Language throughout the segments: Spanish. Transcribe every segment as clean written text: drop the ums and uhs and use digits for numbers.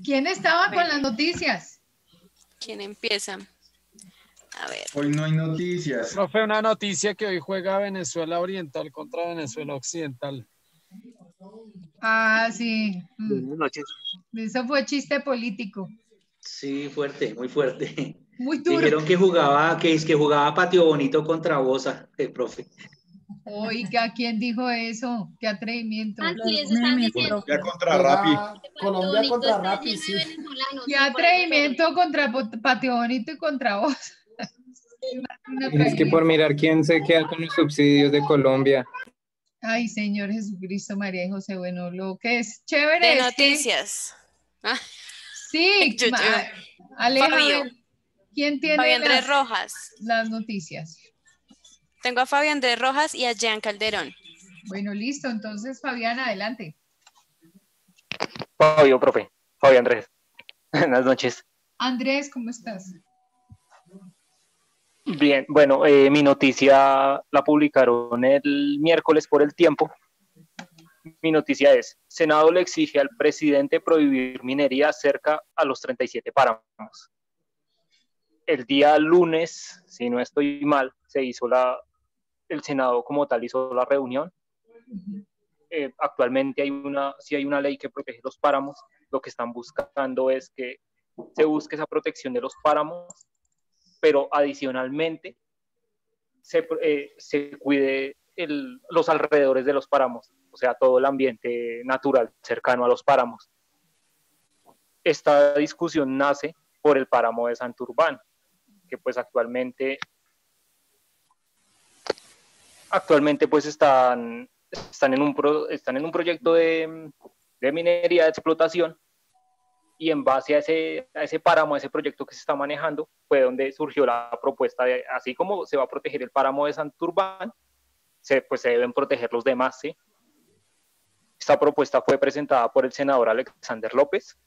¿Quién estaba con las noticias? ¿Quién empieza? A ver. Hoy no hay noticias. Profe, una noticia que hoy juega Venezuela Oriental contra Venezuela Occidental. Ah, sí. Buenas noches. Eso fue chiste político. Sí, fuerte, muy fuerte. Muy duro. Dijeron que jugaba Patio Bonito contra Bosa, el profe. Oiga, ¿quién dijo eso? Qué atrevimiento. Aquí eso están diciendo. Colombia contra Rappi. Colombia contra Rappi, sí. Qué atrevimiento contra Patio Bonito y contra vos. Es que por mirar quién se queda con los subsidios de Colombia. Ay, Señor Jesucristo, María y José. Bueno, lo que es chévere De es noticias. Sí, Aleja, Fabio. ¿Quién tiene Fabio Andrés Rojas. las noticias? Tengo a Fabio Andrés Rojas y a Jean Calderón. Bueno, listo. Entonces, Fabián, adelante. Fabio, profe. Fabio Andrés. Buenas noches. Andrés, ¿cómo estás? Bien, bueno, mi noticia la publicaron el miércoles por El Tiempo. Mi noticia es: Senado le exige al presidente prohibir minería cerca a los 37 páramos. El día lunes, si no estoy mal, se hizo el Senado como tal hizo la reunión. Actualmente sí hay una ley que protege los páramos. Lo que están buscando es que se busque esa protección de los páramos, pero adicionalmente se cuide los alrededores de los páramos, o sea, todo el ambiente natural cercano a los páramos. Esta discusión nace por el páramo de Santurbán, que pues actualmente pues están en un proyecto de minería de explotación, y en base a ese páramo, a ese proyecto que se está manejando, fue donde surgió la propuesta de, así como se va a proteger el páramo de Santurbán, pues se deben proteger los demás, ¿sí? Esta propuesta fue presentada por el senador Alexander López.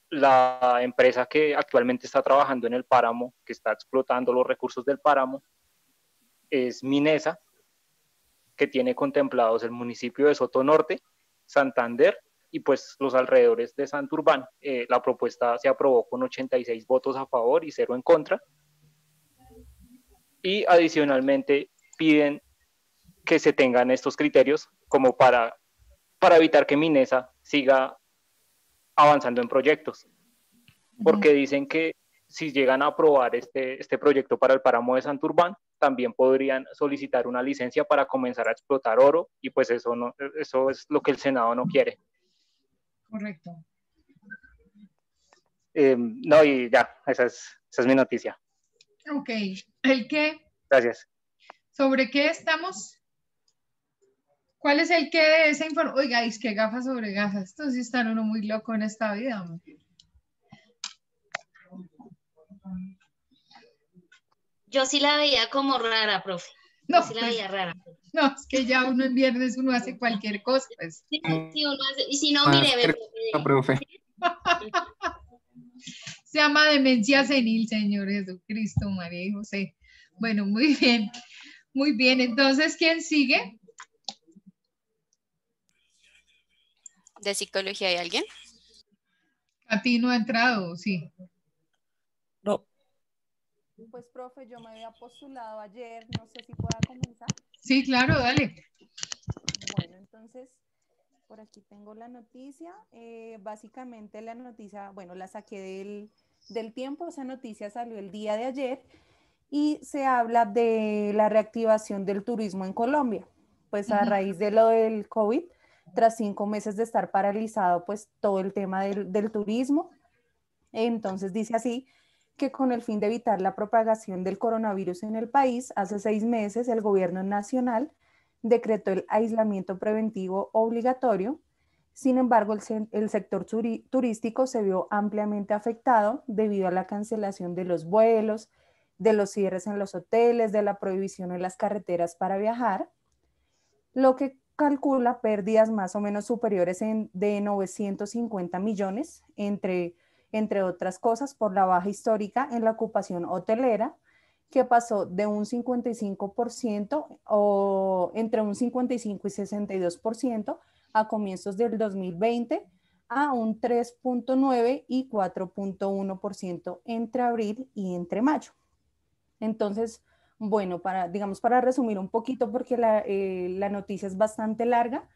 La empresa que actualmente está trabajando en el páramo, que está explotando los recursos del páramo, es Minesa, que tiene contemplados el municipio de Soto Norte, Santander y pues los alrededores de Santurbán. La propuesta se aprobó con 86 votos a favor y 0 en contra. Y adicionalmente piden que se tengan estos criterios como para evitar que Minesa siga avanzando en proyectos. Porque dicen que si llegan a aprobar este proyecto para el páramo de Santurbán, también podrían solicitar una licencia para comenzar a explotar oro, y pues eso es lo que el Senado no quiere. Correcto. No, y ya, esa es mi noticia. Ok. ¿El qué? Gracias. ¿Sobre qué estamos? ¿Cuál es el qué de esa información? Oiga, es que gafas sobre gafas. Esto sí está uno muy loco en esta vida, hombre. Yo sí la veía como rara, profe. No, sí la veía rara. No, es que ya uno en viernes uno hace cualquier cosa. Pues. Sí, uno hace, y si no, mire, profe. Se llama demencia senil, Señor Jesucristo, María y José. Bueno, muy bien. Muy bien. Entonces, ¿quién sigue? ¿De psicología hay alguien? A ti no ha entrado, sí. No. Pues, profe, yo me había postulado ayer, no sé si pueda comenzar. Sí, claro, dale. Bueno, entonces, por aquí tengo la noticia. Básicamente la noticia, bueno, la saqué del Tiempo, esa noticia salió el día de ayer y se habla de la reactivación del turismo en Colombia. Pues a raíz de lo del COVID, tras 5 meses de estar paralizado, pues todo el tema del turismo. Entonces dice así, que con el fin de evitar la propagación del coronavirus en el país, hace 6 meses el gobierno nacional decretó el aislamiento preventivo obligatorio. Sin embargo, el sector turístico se vio ampliamente afectado debido a la cancelación de los vuelos, de los cierres en los hoteles, de la prohibición en las carreteras para viajar, lo que calcula pérdidas más o menos superiores de 950 millones, entre otras cosas, por la baja histórica en la ocupación hotelera que pasó de un 55% o entre un 55 y 62% a comienzos del 2020 a un 3.9 y 4.1% entre abril y entre mayo. Entonces, bueno, digamos, para resumir un poquito, porque la noticia es bastante larga,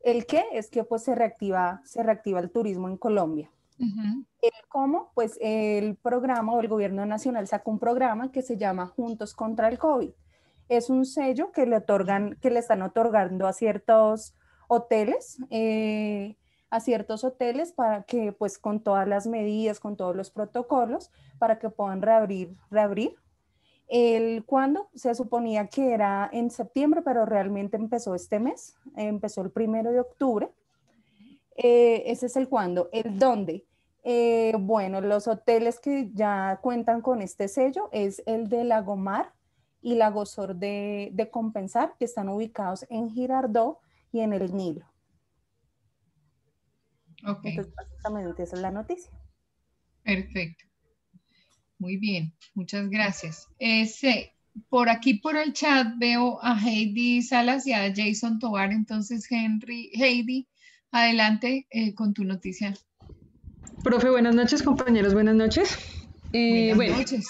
el qué es que pues se reactiva el turismo en Colombia. El cómo, pues el programa o el gobierno nacional sacó un programa que se llama Juntos contra el COVID. Es un sello que le están otorgando a ciertos hoteles, para que pues con todas las medidas, con todos los protocolos, para que puedan reabrir. ¿Cuándo? Se suponía que era en septiembre, pero realmente empezó este mes, empezó el 1 de octubre. Ese es el cuándo. El dónde. Bueno, los hoteles que ya cuentan con este sello es el de Lagomar y Lagosor de Compensar, que están ubicados en Girardot y en el Nilo. Ok. Entonces, básicamente esa es la noticia. Perfecto. Muy bien, muchas gracias. Por aquí por el chat veo a Heidi Salas y a Jason Tovar. Entonces, Heidi, adelante con tu noticia. Profe, buenas noches, compañeros, buenas noches. Buenas noches.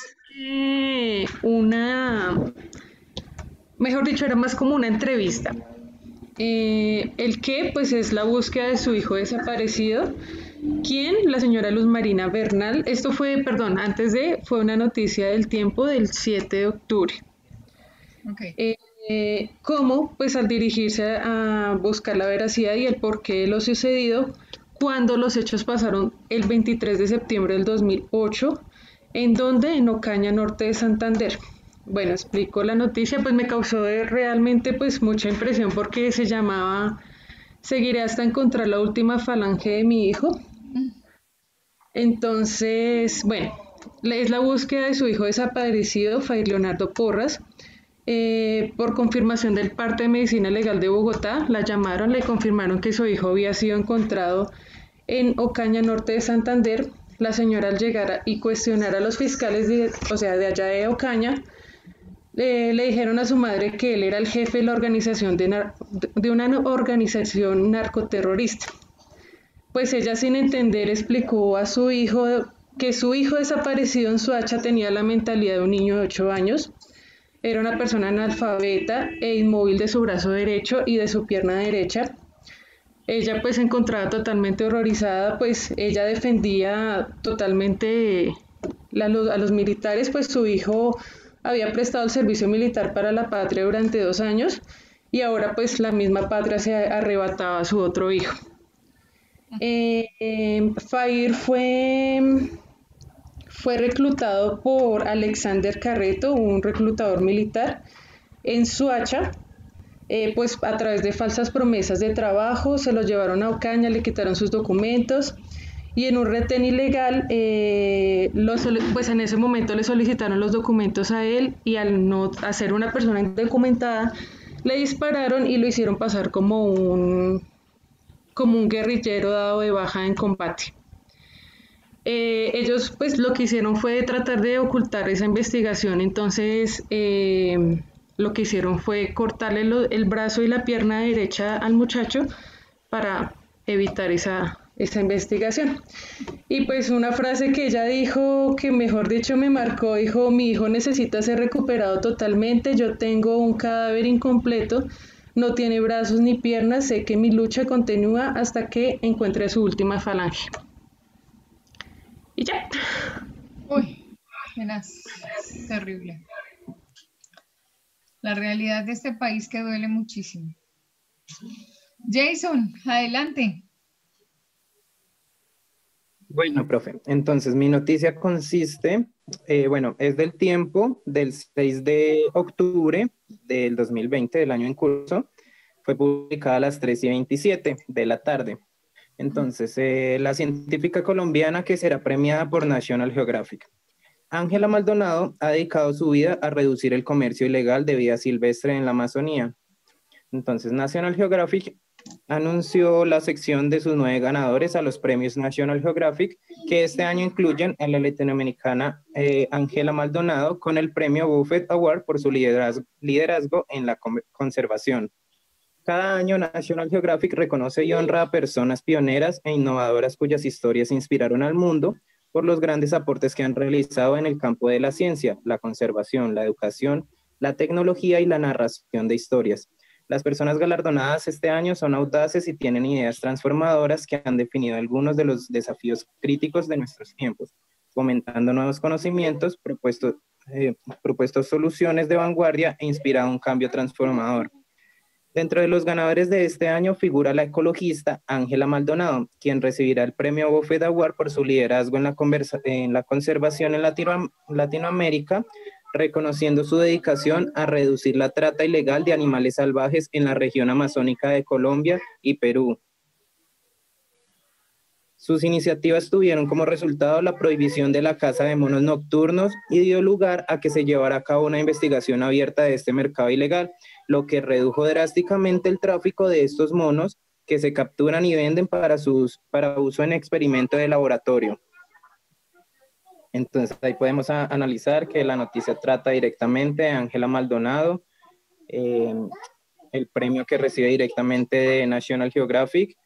Mejor dicho, era más como una entrevista. El qué, pues es la búsqueda de su hijo desaparecido. ¿Quién? La señora Luz Marina Bernal. Esto fue, fue una noticia del Tiempo del 7 de octubre. Okay. ¿Cómo? Pues al dirigirse a buscar la veracidad y el porqué de lo sucedido, cuando los hechos pasaron el 23 de septiembre del 2008, ¿en dónde? En Ocaña, norte de Santander. Bueno, explico la noticia, pues me causó realmente pues mucha impresión porque se llamaba "Seguiré hasta encontrar la última falange de mi hijo". Entonces, bueno, es la búsqueda de su hijo desaparecido, Fair Leonardo Porras. Por confirmación del parte de Medicina Legal de Bogotá, la llamaron, le confirmaron que su hijo había sido encontrado en Ocaña, norte de Santander. La señora, al llegar y cuestionar a los fiscales de allá de Ocaña, le dijeron a su madre que él era el jefe de la organización de una organización narcoterrorista. Pues ella, sin entender, explicó a su hijo que su hijo desaparecido en Soacha tenía la mentalidad de un niño de 8 años. Era una persona analfabeta e inmóvil de su brazo derecho y de su pierna derecha. Ella pues se encontraba totalmente horrorizada, pues ella defendía totalmente a los militares, pues su hijo había prestado el servicio militar para la patria durante 2 años y ahora pues la misma patria se arrebataba a su otro hijo. Fair fue reclutado por Alexander Carreto, un reclutador militar, en Soacha, pues a través de falsas promesas de trabajo, se lo llevaron a Ocaña, le quitaron sus documentos y en un retén ilegal, pues en ese momento le solicitaron los documentos a él y al no ser una persona indocumentada, le dispararon y lo hicieron pasar como un guerrillero dado de baja en combate. Ellos pues lo que hicieron fue tratar de ocultar esa investigación, entonces lo que hicieron fue cortarle el brazo y la pierna derecha al muchacho para evitar esa investigación. Y pues una frase que ella dijo, que mejor dicho me marcó, dijo: "Mi hijo necesita ser recuperado totalmente, yo tengo un cadáver incompleto, no tiene brazos ni piernas, sé que mi lucha continúa hasta que encuentre su última falange". Y ya. Uy, tenaz, terrible. La realidad de este país que duele muchísimo. Jason, adelante. Bueno, profe, entonces mi noticia consiste, es del Tiempo del 6 de octubre del 2020, del año en curso. Fue publicada a las 3:27 de la tarde. Entonces, la científica colombiana que será premiada por National Geographic, Ángela Maldonado, ha dedicado su vida a reducir el comercio ilegal de vida silvestre en la Amazonía. Entonces, National Geographic anunció la sección de sus 9 ganadores a los premios National Geographic, que este año incluyen a la latinoamericana Ángela Maldonado con el premio Buffett Award por su liderazgo en la conservación. Cada año National Geographic reconoce y honra a personas pioneras e innovadoras cuyas historias inspiraron al mundo por los grandes aportes que han realizado en el campo de la ciencia, la conservación, la educación, la tecnología y la narración de historias. Las personas galardonadas este año son audaces y tienen ideas transformadoras que han definido algunos de los desafíos críticos de nuestros tiempos, fomentando nuevos conocimientos, propuesto soluciones de vanguardia e inspirado un cambio transformador. Dentro de los ganadores de este año figura la ecologista Ángela Maldonado, quien recibirá el premio Buffett Award por su liderazgo en la conservación en Latinoamérica, reconociendo su dedicación a reducir la trata ilegal de animales salvajes en la región amazónica de Colombia y Perú. Sus iniciativas tuvieron como resultado la prohibición de la caza de monos nocturnos y dio lugar a que se llevara a cabo una investigación abierta de este mercado ilegal, lo que redujo drásticamente el tráfico de estos monos que se capturan y venden para uso en experimento de laboratorio. Entonces ahí podemos analizar que la noticia trata directamente de Ángela Maldonado, el premio que recibe directamente de National Geographic,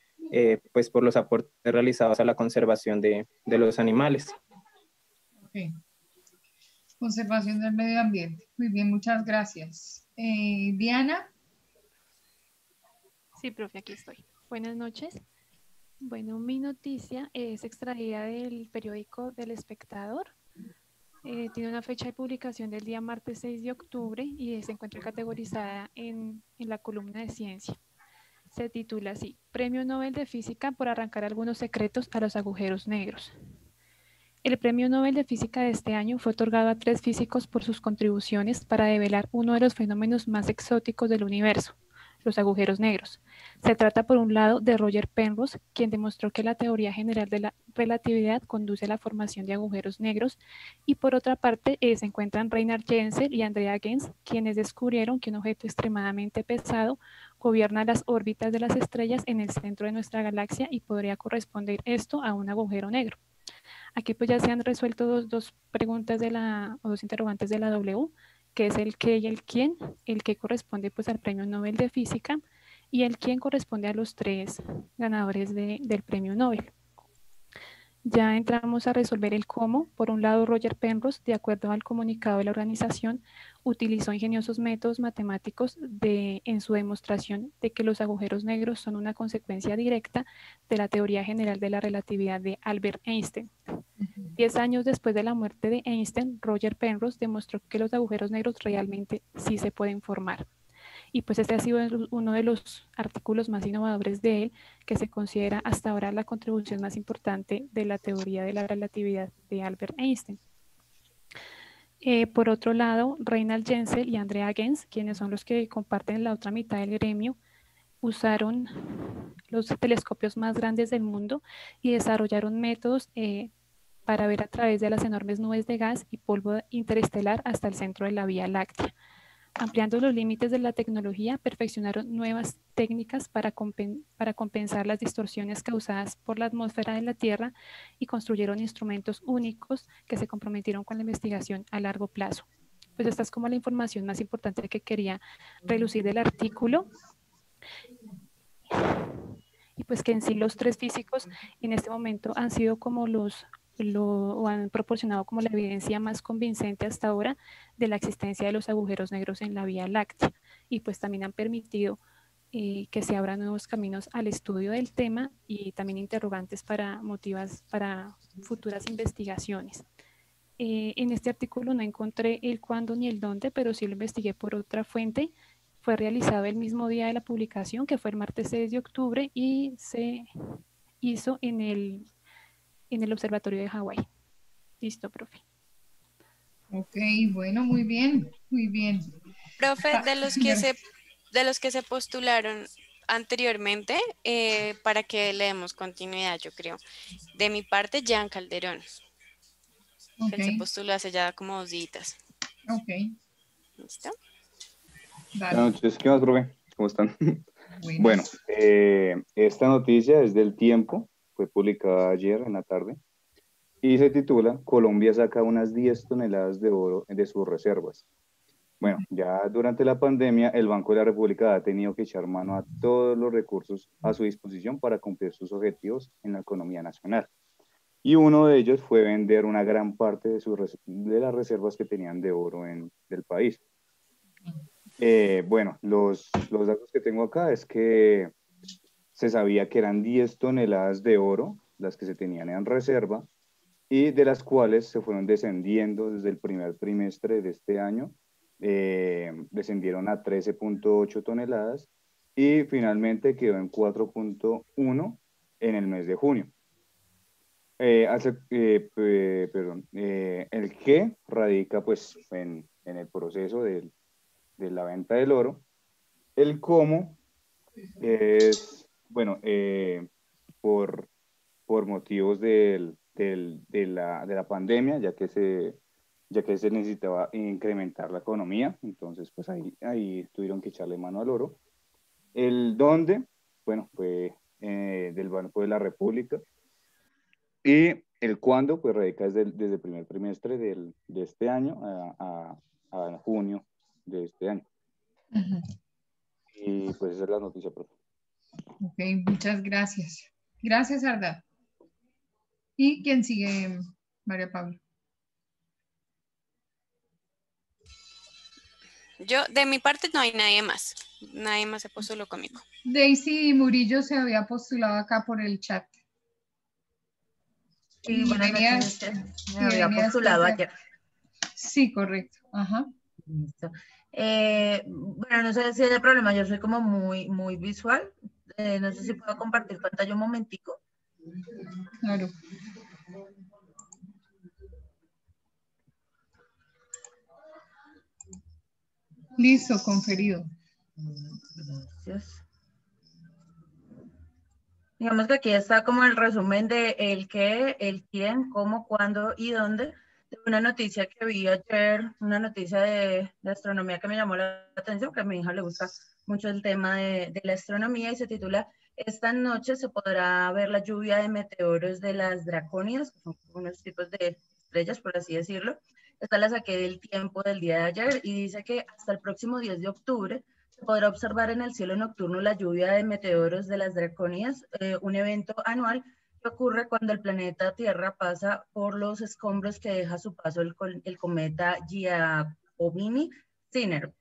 pues por los aportes realizados a la conservación de los animales. Okay. Conservación del medio ambiente. Muy bien, muchas gracias. Diana. Sí, profe, aquí estoy. Buenas noches. Bueno, mi noticia es extraída del periódico del Espectador. Tiene una fecha de publicación del día martes 6 de octubre y se encuentra categorizada en la columna de ciencia. Se titula así: Premio Nobel de Física por arrancar algunos secretos a los agujeros negros. El Premio Nobel de Física de este año fue otorgado a 3 físicos por sus contribuciones para develar uno de los fenómenos más exóticos del universo, los agujeros negros. Se trata por un lado de Roger Penrose, quien demostró que la teoría general de la relatividad conduce a la formación de agujeros negros, y por otra parte se encuentran Reinhard Genzel y Andrea Ghez, quienes descubrieron que un objeto extremadamente pesado gobierna las órbitas de las estrellas en el centro de nuestra galaxia y podría corresponder esto a un agujero negro. Aquí pues ya se han resuelto dos preguntas o dos interrogantes de la W, que es el qué y el quién. El qué corresponde pues al Premio Nobel de Física y el quién corresponde a los 3 ganadores del Premio Nobel. Ya entramos a resolver el cómo. Por un lado, Roger Penrose, de acuerdo al comunicado de la organización, utilizó ingeniosos métodos matemáticos en su demostración de que los agujeros negros son una consecuencia directa de la teoría general de la relatividad de Albert Einstein. 10 años después de la muerte de Einstein, Roger Penrose demostró que los agujeros negros realmente sí se pueden formar. Y pues este ha sido uno de los artículos más innovadores de él, que se considera hasta ahora la contribución más importante de la teoría de la relatividad de Albert Einstein. Por otro lado, Reinhard Genzel y Andrea Ghez, quienes son los que comparten la otra mitad del gremio, usaron los telescopios más grandes del mundo y desarrollaron métodos para ver a través de las enormes nubes de gas y polvo interestelar hasta el centro de la Vía Láctea. Ampliando los límites de la tecnología, perfeccionaron nuevas técnicas para compensar las distorsiones causadas por la atmósfera de la Tierra y construyeron instrumentos únicos que se comprometieron con la investigación a largo plazo. Pues esta es como la información más importante que quería relucir del artículo. Y pues que en sí los 3 físicos en este momento han sido como o han proporcionado como la evidencia más convincente hasta ahora de la existencia de los agujeros negros en la Vía Láctea, y pues también han permitido que se abran nuevos caminos al estudio del tema y también interrogantes para futuras investigaciones. En este artículo no encontré el cuándo ni el dónde, pero sí lo investigué por otra fuente. Fue realizado el mismo día de la publicación, que fue el martes 6 de octubre, y se hizo en el Observatorio de Hawái. Listo, profe. Ok, bueno, muy bien, muy bien. Profe, de los que se postularon anteriormente, para que le demos continuidad, yo creo. De mi parte, Jean Calderón. Okay. Él se postuló hace ya como 2 días. Ok. ¿Listo? Buenas noches, ¿qué más, profe? ¿Cómo están? Bueno, esta noticia es del Tiempo, fue publicada ayer en la tarde y se titula Colombia saca unas 10 toneladas de oro de sus reservas. Bueno, ya durante la pandemia el Banco de la República ha tenido que echar mano a todos los recursos a su disposición para cumplir sus objetivos en la economía nacional. Y uno de ellos fue vender una gran parte de las reservas que tenían de oro del país. Bueno, los datos que tengo acá es que se sabía que eran 10 toneladas de oro las que se tenían en reserva y de las cuales se fueron descendiendo desde el primer trimestre de este año, descendieron a 13.8 toneladas y finalmente quedó en 4.1 en el mes de junio. El qué radica pues en el proceso de la venta del oro. El cómo es, bueno, por motivos de la pandemia, ya que se necesitaba incrementar la economía, entonces pues ahí tuvieron que echarle mano al oro. El dónde, bueno, fue del Banco de la República. Y el cuándo, pues radica desde el primer trimestre de este año a junio de este año. Ajá. Y pues esa es la noticia, profe. Ok, muchas gracias. Gracias, Arda. ¿Y quién sigue, María Paula? Yo, de mi parte, no hay nadie más. Nadie más se postuló conmigo. Daisy Murillo se había postulado acá por el chat. Sí, buenas noches. Me había postulado ayer. Sí, correcto. Ajá. Listo. Bueno, no sé si hay problema, yo soy como muy visual. No sé si puedo compartir pantalla un momentico. Claro. Listo, conferido. Gracias. Digamos que aquí está como el resumen de el qué, el quién, cómo, cuándo y dónde. De una noticia que vi ayer, una noticia de astronomía que me llamó la atención, que a mi hija le gusta mucho el tema de la astronomía y se titula Esta noche se podrá ver la lluvia de meteoros de las draconias, que son unos tipos de estrellas, por así decirlo. Esta la saqué del Tiempo del día de ayer y dice que hasta el próximo 10 de octubre se podrá observar en el cielo nocturno la lluvia de meteoros de las draconias, un evento anual que ocurre cuando el planeta Tierra pasa por los escombros que deja a su paso el cometa Giacobini-Zinner.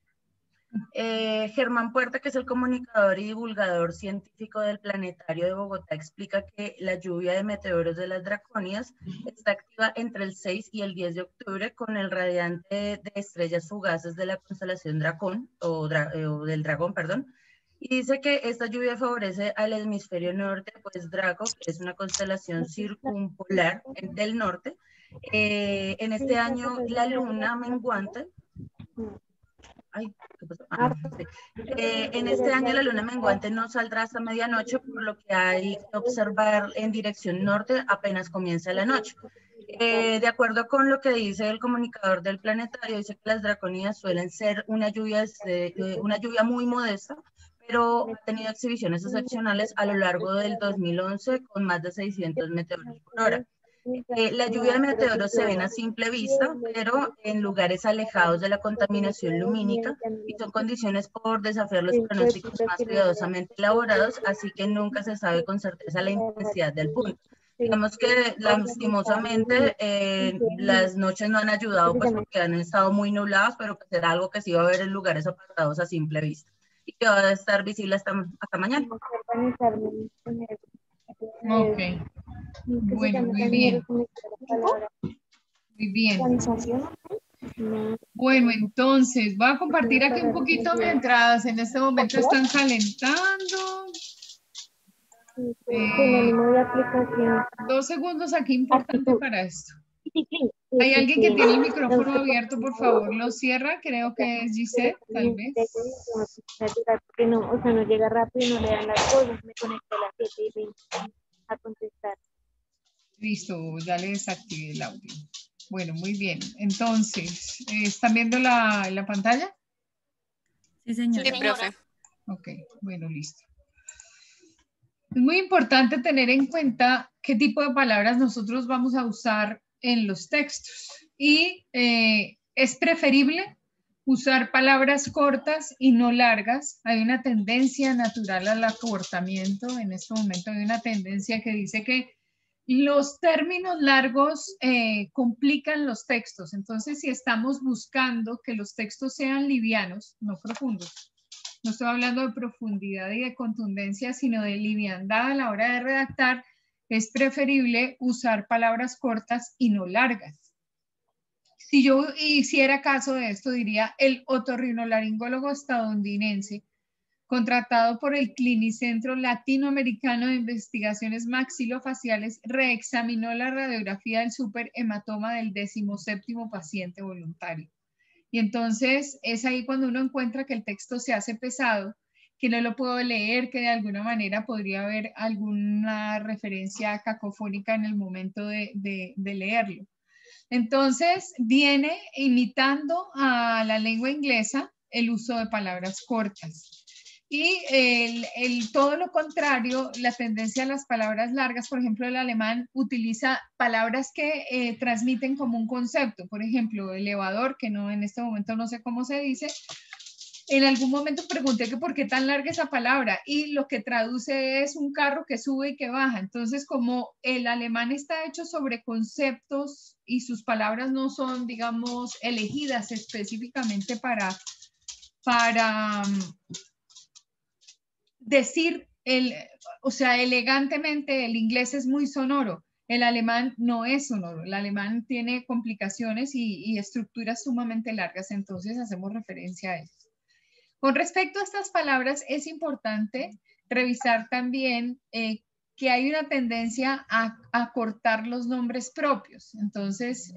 Germán Puerta, que es el comunicador y divulgador científico del Planetario de Bogotá, explica que la lluvia de meteoros de las draconias está activa entre el 6 y el 10 de octubre con el radiante de estrellas fugaces de la constelación Dragón, o del Dragón, perdón, y dice que esta lluvia favorece al hemisferio norte, pues Draco, que es una constelación circumpolar del norte. En este año la luna menguante... Ay, ¿qué pasó? Sí. En este año la luna menguante no saldrá hasta medianoche, por lo que hay que observar en dirección norte apenas comienza la noche. De acuerdo con lo que dice el comunicador del Planetario, dice que las draconías suelen ser una lluvia muy modesta, pero ha tenido exhibiciones excepcionales a lo largo del 2011 con más de 600 meteoros por hora. La lluvia de meteoros se ven a simple vista, pero en lugares alejados de la contaminación lumínica y son condiciones por desafiar los pronósticos más cuidadosamente elaborados, así que nunca se sabe con certeza la intensidad del punto. Digamos que lastimosamente las noches no han ayudado pues porque han estado muy nubladas, pero que será algo que sí va a ver en lugares apartados a simple vista y que va a estar visible hasta mañana. Ok. Bueno, muy bien. Muy bien. Bueno, entonces voy a compartir aquí un poquito mientras en este momento están calentando. 2 segundos aquí importante para esto. ¿Hay alguien que tiene el micrófono abierto? Por favor, lo cierra. Creo que es Giselle, tal vez. Porque no, o sea, no llega rápido y no le dan las cosas. Me conecté a las 7:20 a contestar. Listo, ya le desactivé el audio. Bueno, muy bien. Entonces, ¿están viendo la pantalla? Sí, señora. Sí, profe. Ok, bueno, listo. Es muy importante tener en cuenta qué tipo de palabras nosotros vamos a usar en los textos y es preferible usar palabras cortas y no largas. Hay una tendencia natural al acortamiento. En este momento hay una tendencia que dice que los términos largos complican los textos. Entonces, si estamos buscando que los textos sean livianos, no profundos, no estoy hablando de profundidad y de contundencia, sino de liviandad a la hora de redactar, es preferible usar palabras cortas y no largas. Si yo hiciera caso de esto, diría el otorrinolaringólogo estadounidense, contratado por el Clinicentro Latinoamericano de Investigaciones Maxilofaciales, reexaminó la radiografía del superhematoma del 17º paciente voluntario. Y entonces es ahí cuando uno encuentra que el texto se hace pesado, que no lo puedo leer, que de alguna manera podría haber alguna referencia cacofónica en el momento de leerlo. Entonces viene imitando a la lengua inglesa el uso de palabras cortas. Y todo lo contrario, la tendencia a las palabras largas, por ejemplo, el alemán utiliza palabras que transmiten como un concepto. Por ejemplo, elevador, que no en este momento no sé cómo se dice. En algún momento pregunté que por qué tan larga esa palabra y lo que traduce es un carro que sube y que baja. Entonces, como el alemán está hecho sobre conceptos y sus palabras no son, digamos, elegidas específicamente para decir, o sea, elegantemente, el inglés es muy sonoro, el alemán no es sonoro, el alemán tiene complicaciones y estructuras sumamente largas, entonces hacemos referencia a eso. Con respecto a estas palabras, es importante revisar también que hay una tendencia a cortar los nombres propios. Entonces,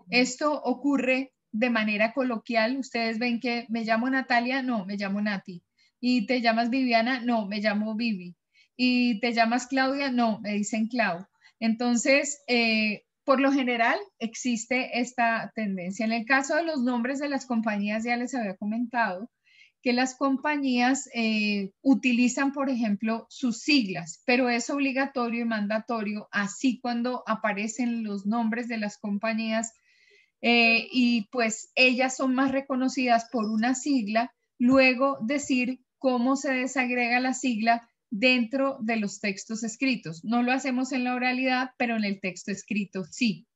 esto ocurre de manera coloquial. Ustedes ven que me llamo Natalia, no, me llamo Nati. ¿Y te llamas Viviana? No, me llamo Vivi. ¿Y te llamas Claudia? No, me dicen Clau. Entonces, por lo general existe esta tendencia. En el caso de los nombres de las compañías, ya les había comentado que las compañías utilizan, por ejemplo, sus siglas, pero es obligatorio y mandatorio, así cuando aparecen los nombres de las compañías y pues ellas son más reconocidas por una sigla, luego decir cómo se desagrega la sigla dentro de los textos escritos. No lo hacemos en la oralidad, pero en el texto escrito sí.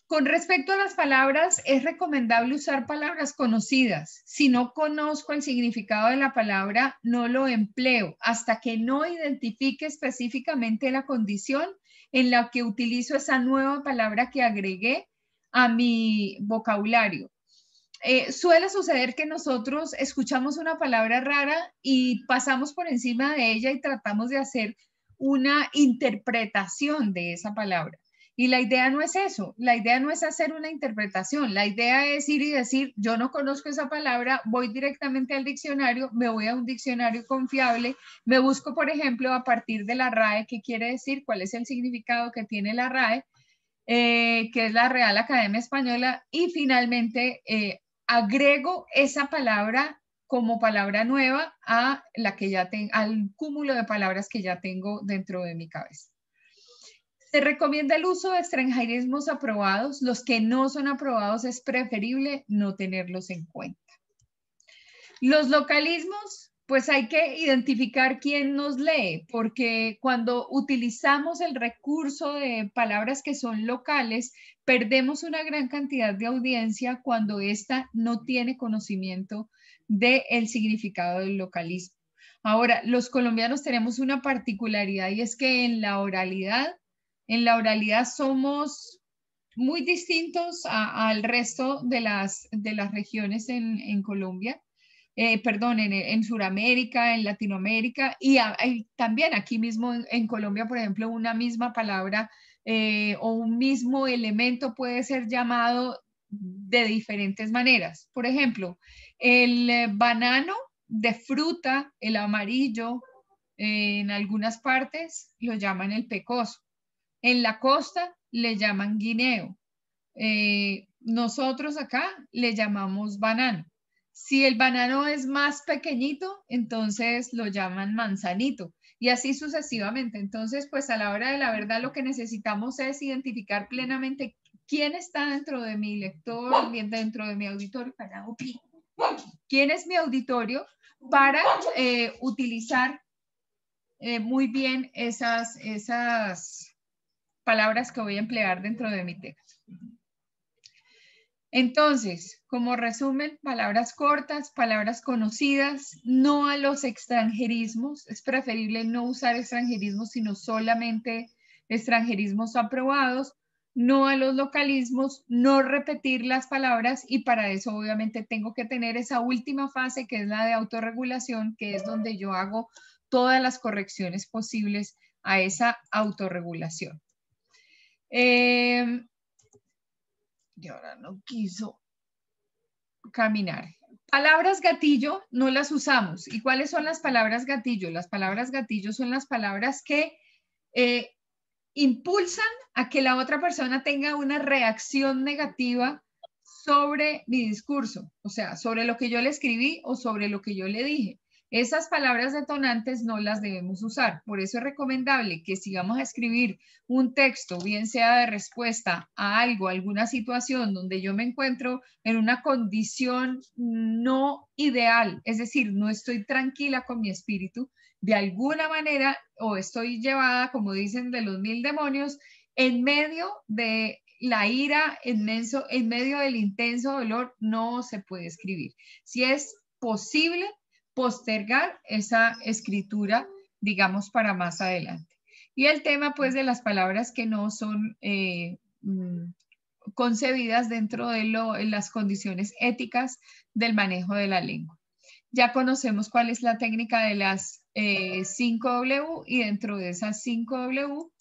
Con respecto a las palabras, es recomendable usar palabras conocidas. Si no conozco el significado de la palabra, no lo empleo hasta que no identifique específicamente la condición en la que utilizo esa nueva palabra que agregué a mi vocabulario. Suele suceder que nosotros escuchamos una palabra rara y pasamos por encima de ella y tratamos de hacer una interpretación de esa palabra. Y la idea no es eso, la idea no es hacer una interpretación, la idea es ir y decir, yo no conozco esa palabra, voy directamente al diccionario, me voy a un diccionario confiable, me busco, por ejemplo, a partir de la RAE, ¿qué quiere decir? ¿Cuál es el significado que tiene la RAE? Que es la Real Academia Española, y finalmente agrego esa palabra como palabra nueva a la que ya tengo, al cúmulo de palabras que ya tengo dentro de mi cabeza. Se recomienda el uso de extranjerismos aprobados. Los que no son aprobados es preferible no tenerlos en cuenta. Los localismos, pues hay que identificar quién nos lee, porque cuando utilizamos el recurso de palabras que son locales, perdemos una gran cantidad de audiencia cuando ésta no tiene conocimiento del significado del localismo. Ahora, los colombianos tenemos una particularidad y es que en la oralidad somos muy distintos al resto de las regiones en Colombia. Perdón, en Sudamérica, en Latinoamérica y también aquí mismo en Colombia, por ejemplo, una misma palabra o un mismo elemento puede ser llamado de diferentes maneras. Por ejemplo, el banano de fruta, el amarillo, en algunas partes lo llaman el pecoso. En la costa le llaman guineo. Nosotros acá le llamamos banano. Si el banano es más pequeñito, entonces lo llaman manzanito y así sucesivamente. Entonces, pues a la hora de la verdad lo que necesitamos es identificar plenamente quién está dentro de mi lector, bien dentro de mi auditorio, quién es mi auditorio para utilizar muy bien esas palabras que voy a emplear dentro de mi texto. Entonces, como resumen, palabras cortas, palabras conocidas, no a los extranjerismos. Es preferible no usar extranjerismos, sino solamente extranjerismos aprobados. No a los localismos, no repetir las palabras y para eso obviamente tengo que tener esa última fase que es la de autorregulación, que es donde yo hago todas las correcciones posibles a esa autorregulación. Y ahora no quiso caminar. Palabras gatillo no las usamos. ¿Y cuáles son las palabras gatillo? Las palabras gatillo son las palabras que impulsan a que la otra persona tenga una reacción negativa sobre mi discurso, o sea, sobre lo que yo le escribí o sobre lo que yo le dije. Esas palabras detonantes no las debemos usar. Por eso es recomendable que si vamos a escribir un texto, bien sea de respuesta a algo, alguna situación donde yo me encuentro en una condición no ideal, es decir, no estoy tranquila con mi espíritu, de alguna manera, o estoy llevada, como dicen, de los 1000 demonios, en medio de la ira, en medio del intenso dolor, no se puede escribir. Si es posible, postergar esa escritura, digamos, para más adelante. Y el tema, pues, de las palabras que no son concebidas dentro de las condiciones éticas del manejo de la lengua. Ya conocemos cuál es la técnica de las 5W y dentro de esas 5W,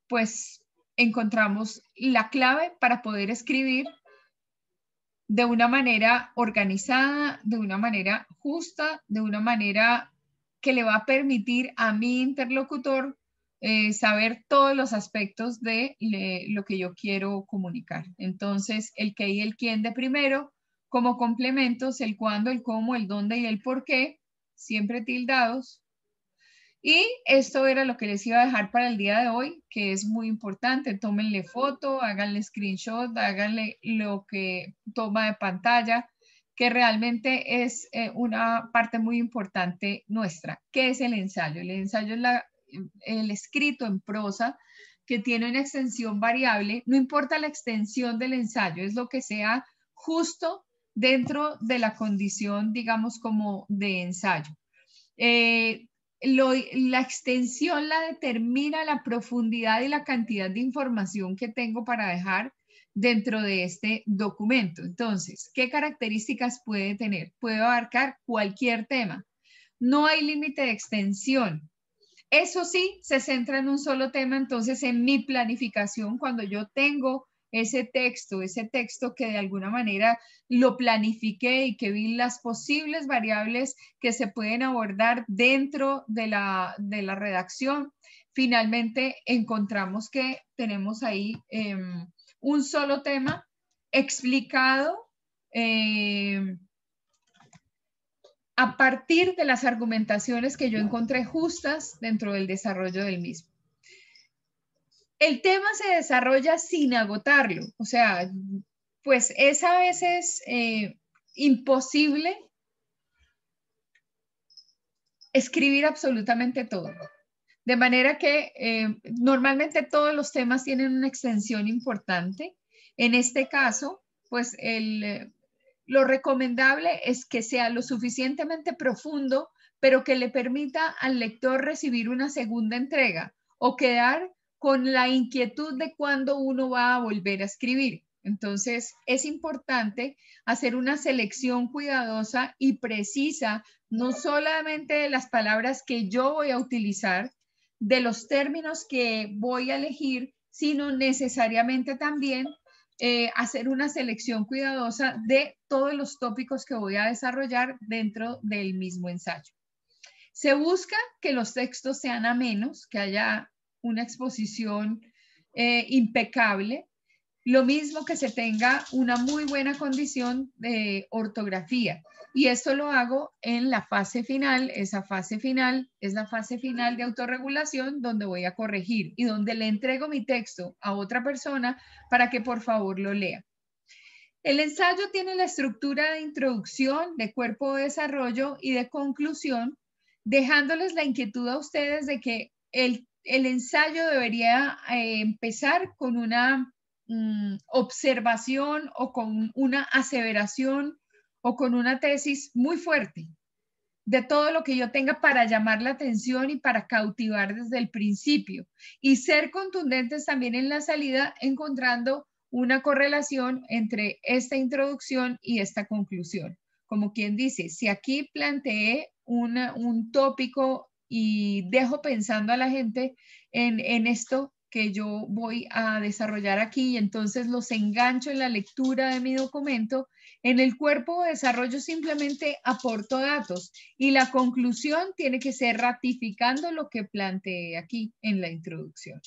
pues, encontramos la clave para poder escribir de una manera organizada, de una manera justa, de una manera que le va a permitir a mi interlocutor saber todos los aspectos de lo que yo quiero comunicar. Entonces, el qué y el quién de primero, como complementos, el cuándo, el cómo, el dónde y el por qué, siempre tildados. Y esto era lo que les iba a dejar para el día de hoy, que es muy importante. Tómenle foto, háganle screenshot, háganle lo que toma de pantalla, que realmente es una parte muy importante nuestra. ¿Qué es el ensayo? El ensayo es el escrito en prosa que tiene una extensión variable. No importa la extensión del ensayo, es lo que sea justo dentro de la condición, digamos, como de ensayo. La extensión la determina la profundidad y la cantidad de información que tengo para dejar dentro de este documento. Entonces, ¿qué características puede tener? Puede abarcar cualquier tema. No hay límite de extensión. Eso sí, se centra en un solo tema. Entonces, en mi planificación, cuando yo tengo ese texto que de alguna manera lo planifiqué y que vi las posibles variables que se pueden abordar dentro de la redacción, finalmente encontramos que tenemos ahí un solo tema explicado a partir de las argumentaciones que yo encontré justas dentro del desarrollo del mismo. El tema se desarrolla sin agotarlo, o sea, pues es a veces imposible escribir absolutamente todo. De manera que normalmente todos los temas tienen una extensión importante. En este caso, pues lo recomendable es que sea lo suficientemente profundo, pero que le permita al lector recibir una segunda entrega o quedar con la inquietud de cuándo uno va a volver a escribir. Entonces, es importante hacer una selección cuidadosa y precisa, no solamente de las palabras que yo voy a utilizar, de los términos que voy a elegir, sino necesariamente también hacer una selección cuidadosa de todos los tópicos que voy a desarrollar dentro del mismo ensayo. Se busca que los textos sean amenos, que haya una exposición impecable. Lo mismo que se tenga una muy buena condición de ortografía. Y esto lo hago en la fase final. Esa fase final es la fase final de autorregulación, donde voy a corregir y donde le entrego mi texto a otra persona para que por favor lo lea. El ensayo tiene la estructura de introducción, de cuerpo de desarrollo y de conclusión, dejándoles la inquietud a ustedes de que el ensayo debería empezar con una observación o con una aseveración o con una tesis muy fuerte de todo lo que yo tenga para llamar la atención y para cautivar desde el principio, y ser contundentes también en la salida, encontrando una correlación entre esta introducción y esta conclusión. Como quien dice, si aquí planteé un tópico y dejo pensando a la gente en esto que yo voy a desarrollar aquí, y entonces los engancho en la lectura de mi documento, en el cuerpo de desarrollo simplemente aporto datos y la conclusión tiene que ser ratificando lo que planteé aquí en la introducción.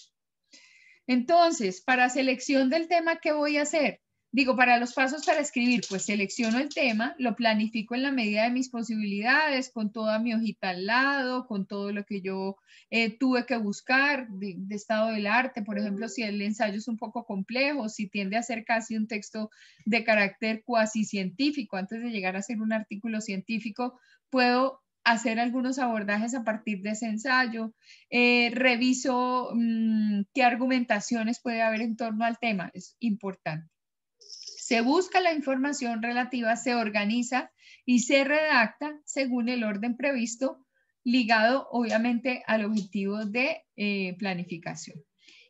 Entonces, para selección del tema, ¿qué voy a hacer? Digo, para los pasos para escribir, pues selecciono el tema, lo planifico en la medida de mis posibilidades, con toda mi hojita al lado, con todo lo que yo tuve que buscar de estado del arte. Por ejemplo, si el ensayo es un poco complejo, si tiende a ser casi un texto de carácter cuasi científico, antes de llegar a ser un artículo científico, puedo hacer algunos abordajes a partir de ese ensayo, reviso qué argumentaciones puede haber en torno al tema, es importante. Se busca la información relativa, se organiza y se redacta según el orden previsto, ligado obviamente al objetivo de planificación.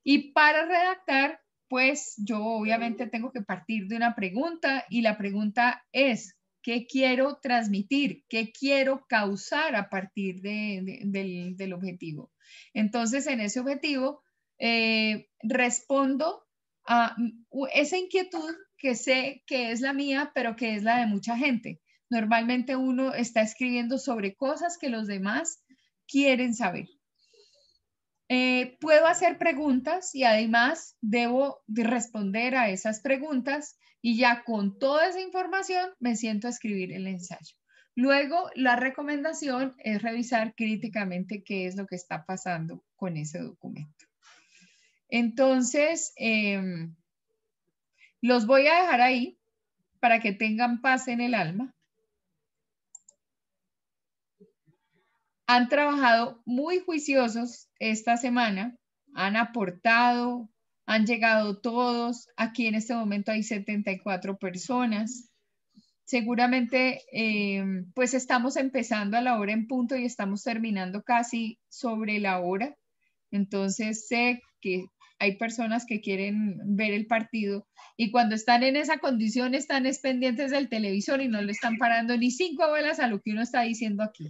Y para redactar, pues yo obviamente tengo que partir de una pregunta, y la pregunta es: ¿qué quiero transmitir? ¿Qué quiero causar a partir del objetivo? Entonces, en ese objetivo, respondo a esa inquietud que sé que es la mía, pero que es la de mucha gente. Normalmente uno está escribiendo sobre cosas que los demás quieren saber. Puedo hacer preguntas y además debo de responder a esas preguntas, y ya con toda esa información me siento a escribir el ensayo. Luego, la recomendación es revisar críticamente qué es lo que está pasando con ese documento. Entonces, los voy a dejar ahí para que tengan paz en el alma. Han trabajado muy juiciosos esta semana, han aportado, han llegado todos. Aquí en este momento hay 74 personas. Seguramente, pues estamos empezando a la hora en punto y estamos terminando casi sobre la hora. Entonces sé que hay personas que quieren ver el partido y cuando están en esa condición están pendientes del televisor y no le están parando ni 5 bolas a lo que uno está diciendo aquí.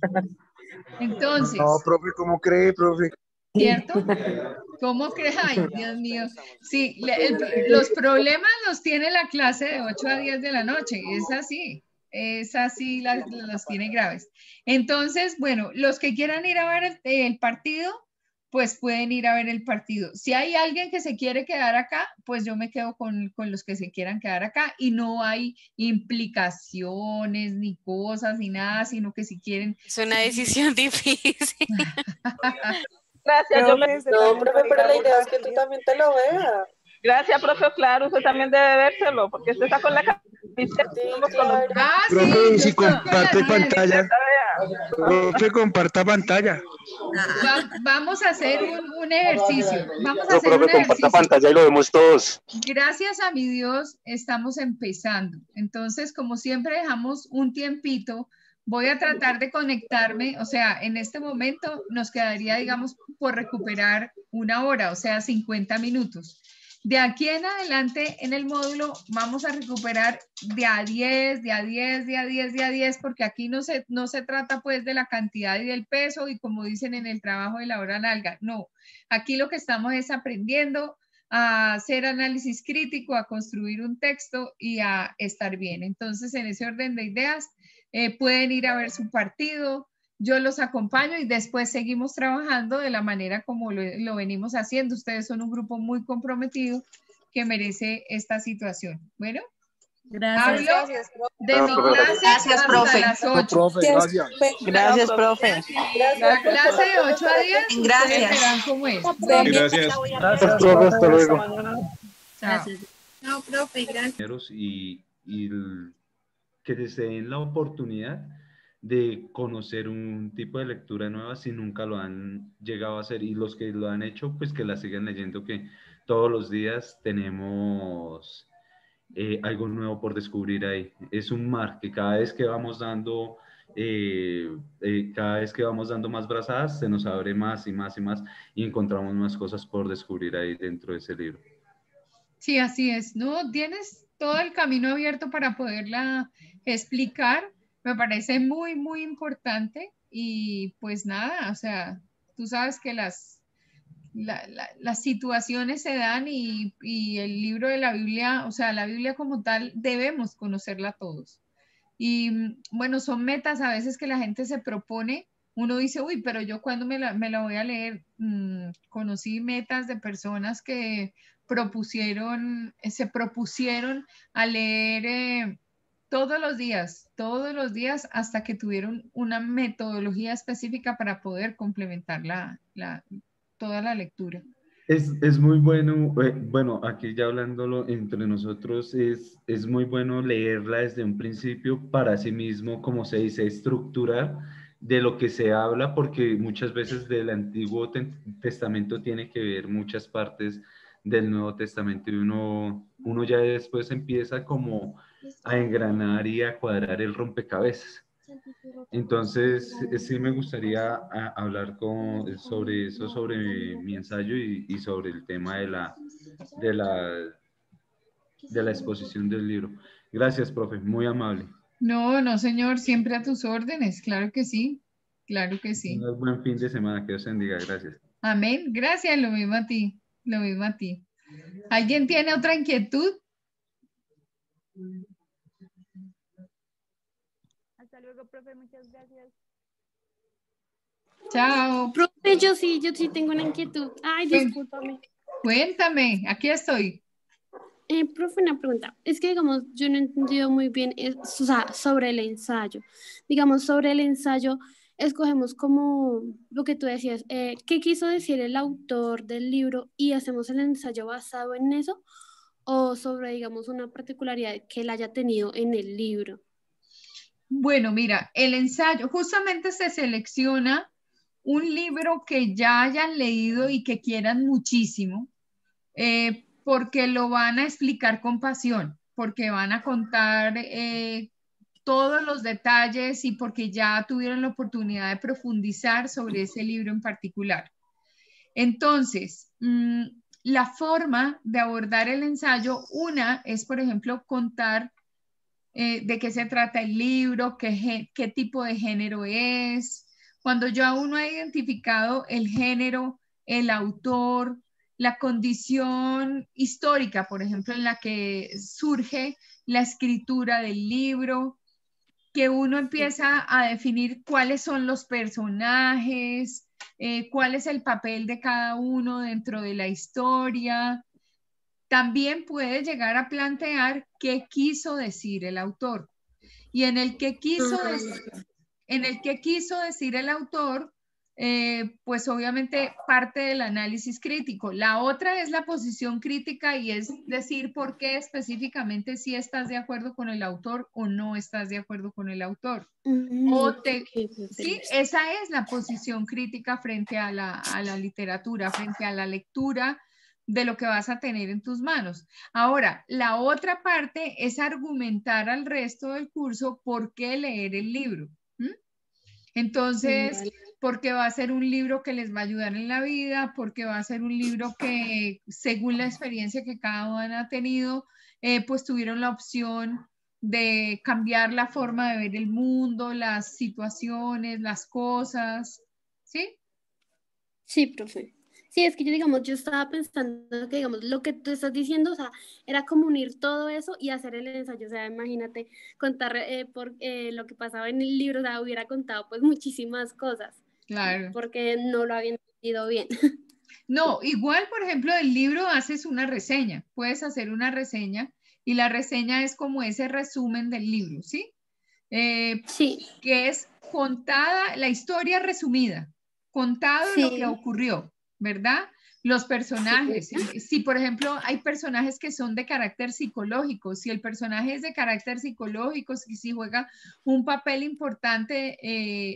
Entonces. No, profe, ¿cómo cree, profe? ¿Cierto? ¿Cómo cree? Ay, Dios mío. Sí, los problemas los tiene la clase de 8 a 10 de la noche. Es así, los tiene graves. Entonces, bueno, los que quieran ir a ver el partido, pues pueden ir a ver el partido. Si hay alguien que se quiere quedar acá, pues yo me quedo con los que se quieran quedar acá, y no hay implicaciones ni cosas ni nada, sino que si quieren... Es una decisión difícil. Gracias, No, profe, pero la idea es que tú también te lo veas. Gracias, profe, claro, usted también debe vérselo, porque usted está con la camiseta. Profe, si comparte pantalla. Profe, comparta pantalla. Vamos a hacer un ejercicio. Vamos a No, hacer profe, un ejercicio. comparta pantalla y lo vemos todos. Gracias a mi Dios, estamos empezando. Entonces, como siempre, dejamos un tiempito. Voy a tratar de conectarme, o sea, en este momento nos quedaría, digamos, por recuperar 1 hora, o sea, 50 minutos. De aquí en adelante, en el módulo, vamos a recuperar de a 10, de a 10, de a 10, de a 10, porque aquí no se trata pues de la cantidad y del peso, y como dicen en el trabajo de la hora nalga, no. Aquí lo que estamos es aprendiendo a hacer análisis crítico, a construir un texto y a estar bien. Entonces, en ese orden de ideas, pueden ir a ver su partido, yo los acompaño y después seguimos trabajando de la manera como lo venimos haciendo. Ustedes son un grupo muy comprometido que merece esta situación. Bueno, Gracias. hablo de mi clase Gracias, hasta profe. las 8. Gracias. Gracias, profe. La clase de 8 a 10, Gracias. ustedes verán cómo es. Gracias. Gracias, profe. Hasta luego. Chao. No, profe, gracias. Que les den la oportunidad de conocer un tipo de lectura nueva si nunca lo han llegado a hacer, y los que lo han hecho, pues que la sigan leyendo, que todos los días tenemos algo nuevo por descubrir ahí. Es un mar que cada vez que vamos dando más brazadas, se nos abre más y más y más, y encontramos más cosas por descubrir ahí dentro de ese libro. Sí, así es. No, tienes todo el camino abierto para poderla explicar. Me parece muy, muy importante. Y pues nada, o sea, tú sabes que las situaciones se dan y el libro de la Biblia, o sea, la Biblia como tal, debemos conocerla todos. Y bueno, son metas a veces que la gente se propone. Uno dice, uy, pero yo cuando me la voy a leer. Conocí metas de personas que se propusieron a leer todos los días, hasta que tuvieron una metodología específica para poder complementar toda la lectura. Es muy bueno, bueno, aquí ya hablándolo entre nosotros, es muy bueno leerla desde un principio para sí mismo, como se dice, estructurar de lo que se habla, porque muchas veces del Antiguo Testamento tiene que ver muchas partes del Nuevo Testamento, y uno ya después empieza como a engranar y a cuadrar el rompecabezas. Entonces, sí me gustaría hablar sobre eso, sobre mi ensayo y sobre el tema de la exposición del libro. Gracias, profe, muy amable. No, señor, siempre a tus órdenes, claro que sí, claro que sí. Un buen fin de semana, que Dios bendiga, gracias. Amén, gracias, lo mismo a ti, lo mismo a ti. ¿Alguien tiene otra inquietud? Hasta luego, profe, muchas gracias. Chao. Profe, yo sí tengo una inquietud. Ay, discúlpame. Cuéntame, aquí estoy. Profe, una pregunta. Es que, digamos, yo no he entendido muy bien sobre el ensayo. Digamos, sobre el ensayo, escogemos como lo que tú decías, ¿qué quiso decir el autor del libro y hacemos el ensayo basado en eso? ¿O sobre, digamos, una particularidad que él haya tenido en el libro? Bueno, mira, el ensayo, justamente se selecciona un libro que ya hayan leído y que quieran muchísimo, porque lo van a explicar con pasión, porque van a contar todos los detalles y porque ya tuvieron la oportunidad de profundizar sobre ese libro en particular. Entonces, la forma de abordar el ensayo, una es, por ejemplo, contar de qué se trata el libro, qué tipo de género es. Cuando ya uno ha identificado el género, el autor, la condición histórica, por ejemplo, en la que surge la escritura del libro, que uno empieza a definir cuáles son los personajes, cuál es el papel de cada uno dentro de la historia. También puede llegar a plantear qué quiso decir el autor. Y en el que quiso decir el autor, pues obviamente parte del análisis crítico. La otra es la posición crítica y es decir por qué específicamente si estás de acuerdo con el autor o no estás de acuerdo con el autor. Sí, esa es la posición crítica frente a la literatura, frente a la lectura de lo que vas a tener en tus manos. Ahora, la otra parte es argumentar al resto del curso por qué leer el libro. Entonces, porque va a ser un libro que les va a ayudar en la vida, porque va a ser un libro que, según la experiencia que cada uno ha tenido, pues tuvieron la opción de cambiar la forma de ver el mundo, las situaciones, las cosas, ¿sí? Sí, profe. Sí, es que yo estaba pensando que, digamos, lo que tú estás diciendo, o sea, era como unir todo eso y hacer el ensayo, o sea, imagínate contar lo que pasaba en el libro, o sea, hubiera contado pues muchísimas cosas. Claro. Porque no lo había entendido bien. No, igual, por ejemplo, del libro haces una reseña. Puedes hacer una reseña y la reseña es como ese resumen del libro, ¿sí? Sí. Que es contada, la historia resumida, contado lo que ocurrió, ¿verdad? Los personajes, si por ejemplo hay personajes que son de carácter psicológico, si el personaje es de carácter psicológico, si juega un papel importante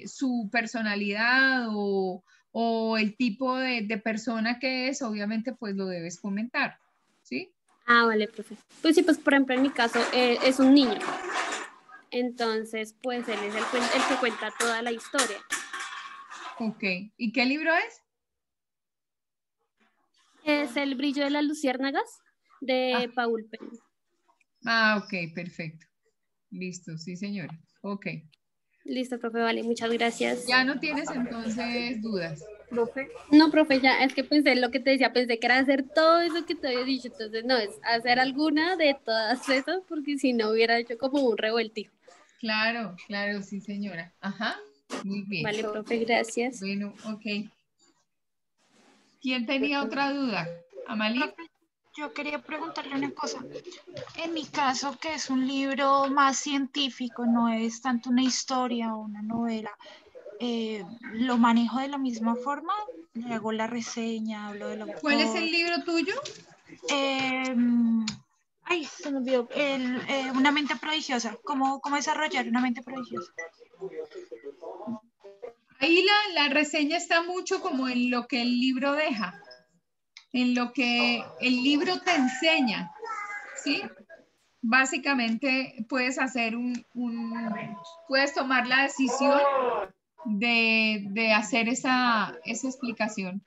su personalidad o el tipo de persona que es, obviamente pues lo debes comentar, ¿sí? Ah, vale, profe. Pues sí, pues por ejemplo en mi caso es un niño. Entonces, pues él es el que cuenta toda la historia. Ok. ¿Y qué libro es? Es El brillo de las luciérnagas de Paul Penn. Ah, ok, perfecto. Listo, sí, señora. Ok. Listo, profe, vale, muchas gracias. Ya no tienes entonces dudas. ¿Profe? No, profe, ya, es que pensé lo que te decía, pensé que era hacer todo eso que te había dicho, entonces no, es hacer alguna de todas esas, porque si no hubiera hecho como un revueltijo. Claro, claro, sí, señora. Ajá, muy bien. Vale, profe, gracias. Bueno, ok. ¿Quién tenía otra duda? ¿Amalí? Yo quería preguntarle una cosa. En mi caso, que es un libro más científico, no es tanto una historia o una novela, ¿lo manejo de la misma forma? ¿Le hago la reseña, hablo del autor? ¿Cuál es el libro tuyo? Ay, se me olvidó. Una mente prodigiosa. ¿Cómo desarrollar una mente prodigiosa? Ahí la reseña está mucho como en lo que el libro deja, en lo que el libro te enseña, ¿sí? Básicamente puedes hacer puedes tomar la decisión de hacer esa explicación.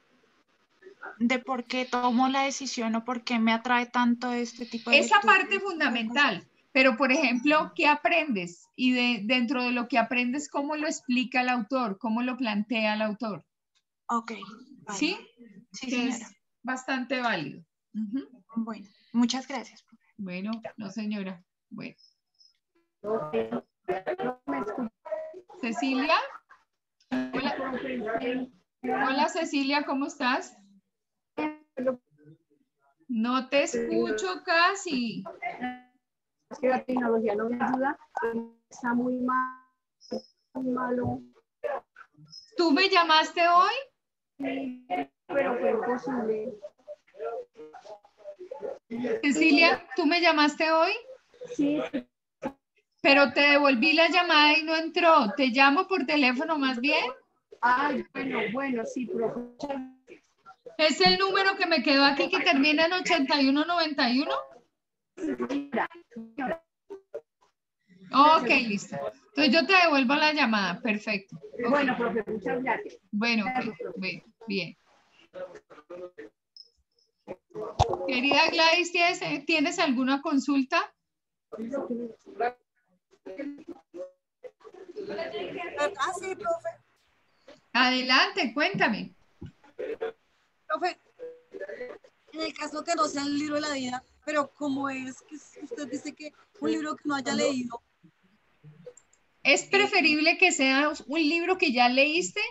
De por qué tomo la decisión o por qué me atrae tanto este tipo de Es la lectura. parte fundamental, pero por ejemplo, ¿qué aprendes? Y dentro de lo que aprendes, ¿cómo lo explica el autor? ¿Cómo lo plantea el autor? Ok. Vale. ¿Sí? Sí, que señora. es bastante válido. Bueno, muchas gracias. Bueno, no señora. Bueno. Cecilia. Hola Cecilia, ¿cómo estás? No te escucho casi. Es que la tecnología no me ayuda, está muy malo. ¿Tú me llamaste hoy? Sí, pero fue imposible. Cecilia, ¿tú me llamaste hoy? Sí. Pero te devolví la llamada y no entró. ¿Te llamo por teléfono más bien? Ay, bueno, sí, pero... ¿Es el número que me quedó aquí que termina en 8191? Ok, listo. Entonces yo te devuelvo la llamada. Perfecto. Okay. Bueno, profe, muchas gracias. Bueno, okay. Bien. Querida Gladys, ¿tienes alguna consulta? Sí, profe. Adelante, cuéntame. Profe, en el caso que no sea el libro de la vida, pero como es que usted dice que un libro que no haya leído. Es preferible que sea un libro que ya leíste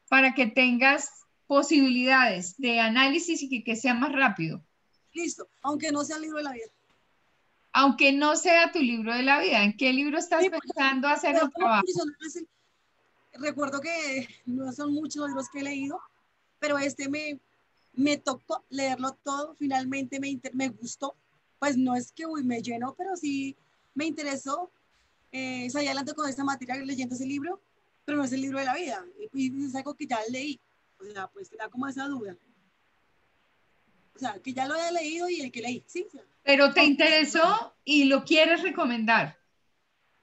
para que tengas posibilidades de análisis y que sea más rápido. Listo, aunque no sea el libro de la vida. Aunque no sea tu libro de la vida. ¿En qué libro estás pensando hacer el trabajo? Recuerdo que no son muchos los libros que he leído, pero este me tocó leerlo todo, finalmente me gustó, pues no es que me llenó, pero sí me interesó, salí adelante con esta materia leyendo ese libro, pero no es el libro de la vida, y es algo que ya leí, o sea, pues te da como esa duda, o sea, que ya lo haya leído y el que leí, sí. Pero te interesó y lo quieres recomendar.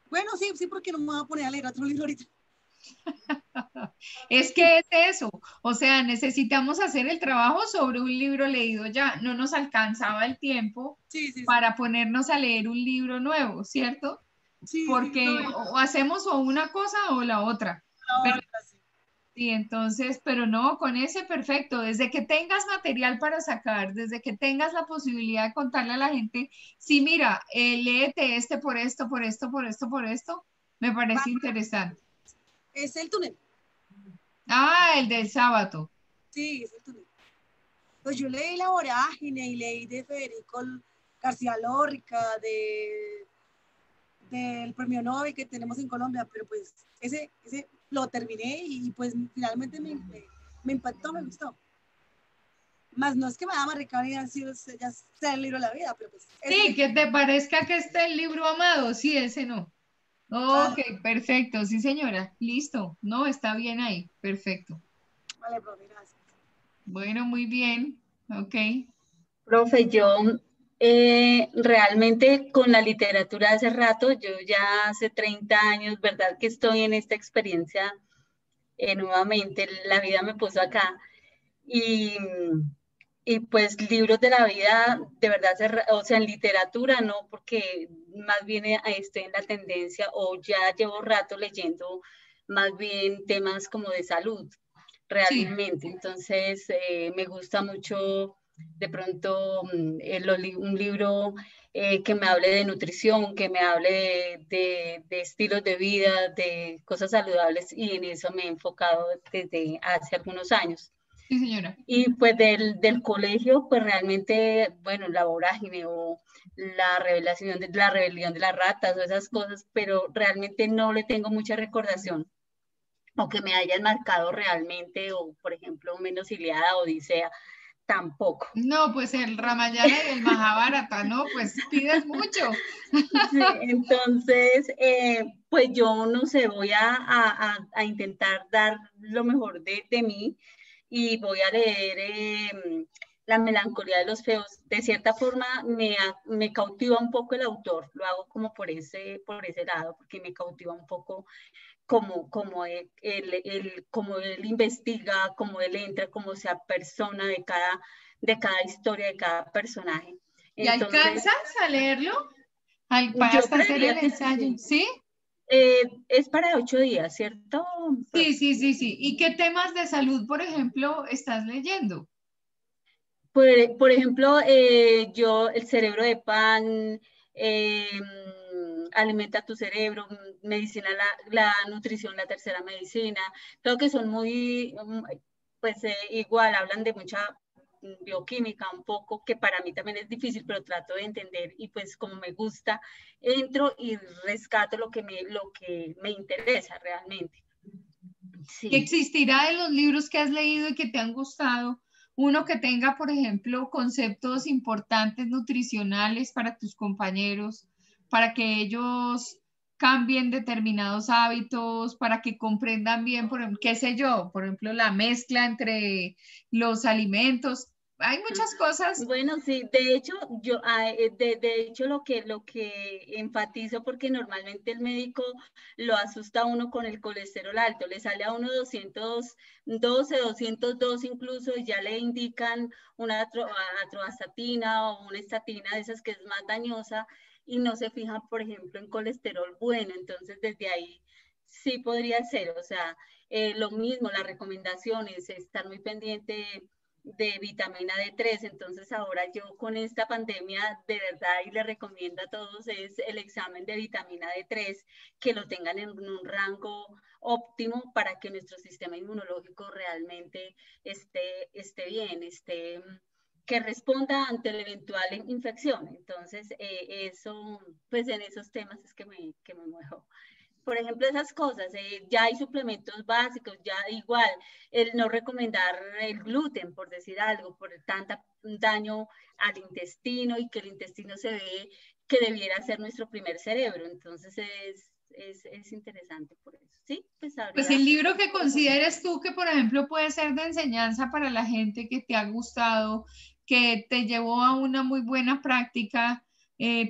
Bueno, sí, porque no me voy a poner a leer otro libro ahorita. Es que es eso, o sea, necesitamos hacer el trabajo sobre un libro leído ya, no nos alcanzaba el tiempo para ponernos a leer un libro nuevo, ¿cierto? Porque o hacemos o una cosa o la otra. Sí, entonces, pero no, con ese perfecto, desde que tengas material para sacar, desde que tengas la posibilidad de contarle a la gente, sí, mira, léete este por esto, por esto, por esto, por esto, me parece interesante. Es el túnel. Ah, el del sábado. Sí, es el túnel. Pues yo leí La Vorágine y leí de Federico García Lorca, del premio Nobel que tenemos en Colombia, pero pues ese lo terminé y pues finalmente me impactó, me gustó. Más no es que me da maricada ni así, ya sea el libro de la vida, pero pues... Sí, que te parezca que está el libro amado, sí, ese no. Ok, perfecto, sí señora, listo, no, está bien ahí, perfecto. Vale, profe, gracias. Bueno, muy bien, ok. Profe, yo realmente con la literatura hace rato, yo ya hace 30 años, ¿verdad? Que estoy en esta experiencia nuevamente, la vida me puso acá. Y pues libros de la vida, de verdad, o sea, en literatura no, porque más bien estoy en la tendencia o ya llevo rato leyendo más bien temas como de salud, realmente. Sí. Entonces, me gusta mucho de pronto un libro que me hable de nutrición, que me hable de estilos de vida, de cosas saludables, y en eso me he enfocado desde hace algunos años. Sí, señora. Y pues del colegio, pues realmente, bueno, La Vorágine o la rebelión de las ratas o esas cosas, pero realmente no le tengo mucha recordación o que me hayan marcado realmente, o por ejemplo, Menos Ilíada, Odisea, tampoco. No, pues el Ramayana y el Mahabharata, ¿no? Pues pides mucho. Sí, entonces, pues yo no sé, voy a intentar dar lo mejor de mí y voy a leer La melancolía de los feos. De cierta forma me cautiva un poco el autor, lo hago como por ese lado, porque me cautiva un poco como él investiga, cómo él entra, cómo se apersona de cada historia, de cada personaje. ¿Y alcanzas a leerlo? Para hasta hacer el ensayo, ¿sí? Es para 8 días, ¿cierto? Sí, sí, sí, sí. ¿Y qué temas de salud, por ejemplo, estás leyendo? Por ejemplo, yo, El cerebro de pan, Alimenta tu cerebro, medicina, la nutrición, la tercera medicina, creo que son muy, pues igual, hablan de mucha bioquímica un poco, que para mí también es difícil, pero trato de entender y pues como me gusta, entro y rescato lo que me interesa realmente. Sí. ¿Qué existirá de los libros que has leído y que te han gustado? Uno que tenga, por ejemplo, conceptos importantes nutricionales para tus compañeros, para que ellos cambien determinados hábitos, para que comprendan bien, qué sé yo, por ejemplo, la mezcla entre los alimentos. Hay muchas cosas. Bueno, sí, de hecho, yo, de hecho lo que enfatizo, porque normalmente el médico lo asusta a uno con el colesterol alto, le sale a uno 212, 202 incluso, y ya le indican una atorvastatina o una estatina de esas que es más dañosa, y no se fijan, por ejemplo, en colesterol bueno. Entonces desde ahí sí podría ser, o sea, lo mismo, las recomendaciones, estar muy pendiente de vitamina D3. Entonces ahora yo con esta pandemia, de verdad, y le recomiendo a todos, es el examen de vitamina D3, que lo tengan en un rango óptimo para que nuestro sistema inmunológico realmente esté bien, que responda ante la eventual infección. Entonces, eso, pues en esos temas es que me muevo. Por ejemplo, esas cosas, ya hay suplementos básicos, ya igual, el no recomendar el gluten, por decir algo, por tanta daño al intestino, y que el intestino se ve que debiera ser nuestro primer cerebro. Entonces es interesante por eso, ¿sí? Pues el libro que consideres tú que, por ejemplo, puede ser de enseñanza para la gente, que te ha gustado, que te llevó a una muy buena práctica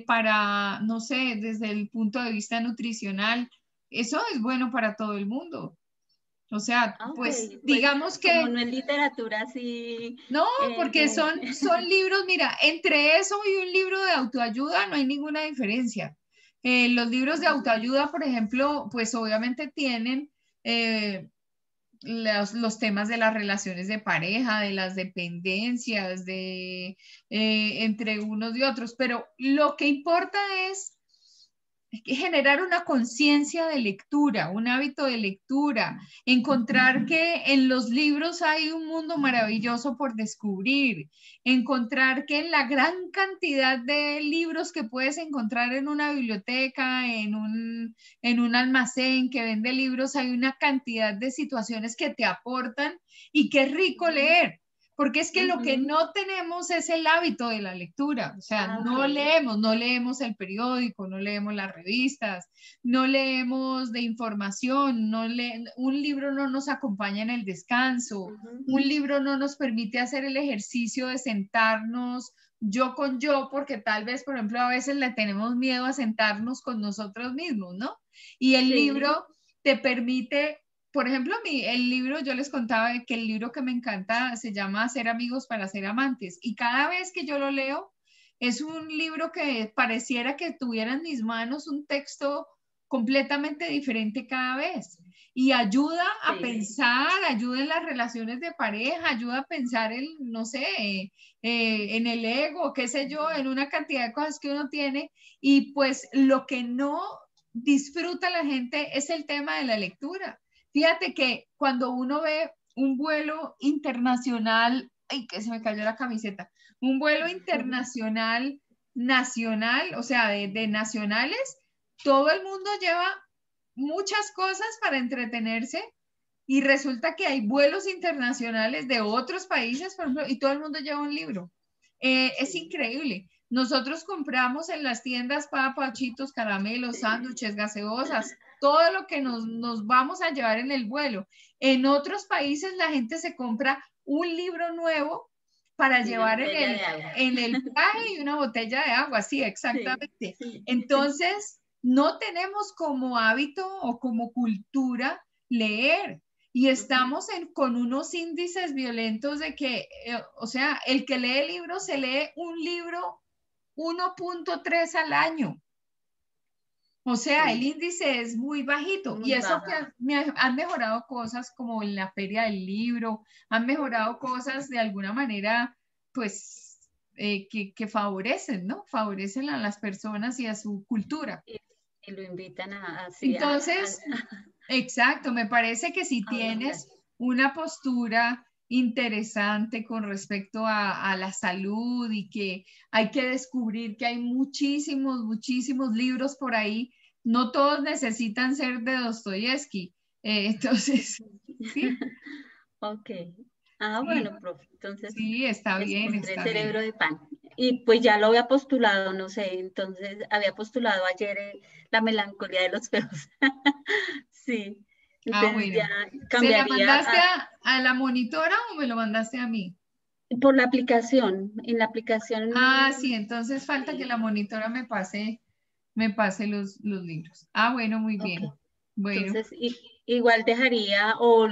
para, no sé, desde el punto de vista nutricional, eso es bueno para todo el mundo. O sea, pues digamos que... Como no es literatura, sí... No, porque son libros, mira, entre eso y un libro de autoayuda no hay ninguna diferencia. Los libros de autoayuda, por ejemplo, pues obviamente tienen los temas de las relaciones de pareja, de las dependencias, entre unos y otros, pero lo que importa es generar una conciencia de lectura, un hábito de lectura, encontrar que en los libros hay un mundo maravilloso por descubrir, encontrar que en la gran cantidad de libros que puedes encontrar en una biblioteca, en un almacén que vende libros, hay una cantidad de situaciones que te aportan y qué rico leer. Porque es que lo que no tenemos es el hábito de la lectura, o sea, no leemos el periódico, no leemos las revistas, no leemos de información, un libro no nos acompaña en el descanso, un libro no nos permite hacer el ejercicio de sentarnos yo con yo, porque tal vez, por ejemplo, a veces le tenemos miedo a sentarnos con nosotros mismos, ¿no? Y el libro te permite... Por ejemplo, el libro, yo les contaba que el libro que me encanta se llama Ser amigos para ser amantes. Y cada vez que yo lo leo, es un libro que pareciera que tuviera en mis manos un texto completamente diferente cada vez. Y ayuda a pensar, ayuda en las relaciones de pareja, ayuda a pensar en, no sé, en el ego, qué sé yo, en una cantidad de cosas que uno tiene. Y pues lo que no disfruta la gente es el tema de la lectura. Fíjate que cuando uno ve un vuelo internacional, ay, que se me cayó la camiseta, un vuelo internacional, nacional, o sea, de nacionales, todo el mundo lleva muchas cosas para entretenerse y resulta que hay vuelos internacionales de otros países, por ejemplo, y todo el mundo lleva un libro. Es increíble. Nosotros compramos en las tiendas papas, chitos, caramelos, sándwiches, gaseosas, todo lo que nos vamos a llevar en el vuelo. En otros países la gente se compra un libro nuevo para llevar en el viaje y una botella de agua, sí, exactamente. Entonces, no tenemos como hábito o como cultura leer. Y estamos con unos índices violentos de que, o sea, el que lee libros se lee un libro 1.3 al año. O sea, el índice es muy bajito. Y eso que han mejorado cosas como en la feria del libro, han mejorado cosas de alguna manera, pues, que favorecen, ¿no? Favorecen a las personas y a su cultura. Y lo invitan a... Entonces, exacto, me parece que si tienes una postura interesante con respecto a la salud y que hay que descubrir que hay muchísimos libros por ahí, no todos necesitan ser de Dostoyevsky. Entonces, sí. Ok. Bueno, profe, entonces... Sí, está bien. Está cerebro bien. de pan. Y pues ya lo había postulado, no sé, entonces había postulado ayer La melancolía de los feos. Sí. Entonces Bueno. ya ¿Se cambiaría. la mandaste a la monitora o me lo mandaste a mí? Por la aplicación, en la aplicación. Sí, entonces falta que la monitora me pase los libros. Bueno, muy bien. Bueno. Entonces, igual dejaría o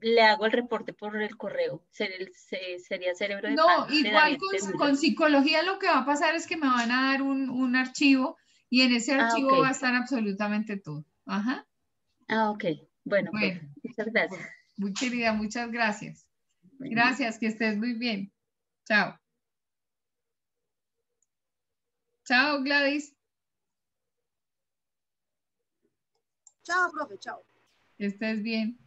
le hago el reporte por el correo. Sería cerebro de pan. No, igual con psicología lo que va a pasar es que me van a dar un archivo y en ese archivo va a estar absolutamente todo. Ajá. Ok. Bueno. Muchas gracias. Muy querida, muchas gracias. Gracias, que estés muy bien. Chao. Chao, Gladys. Chao, profe, chao. Que estés bien.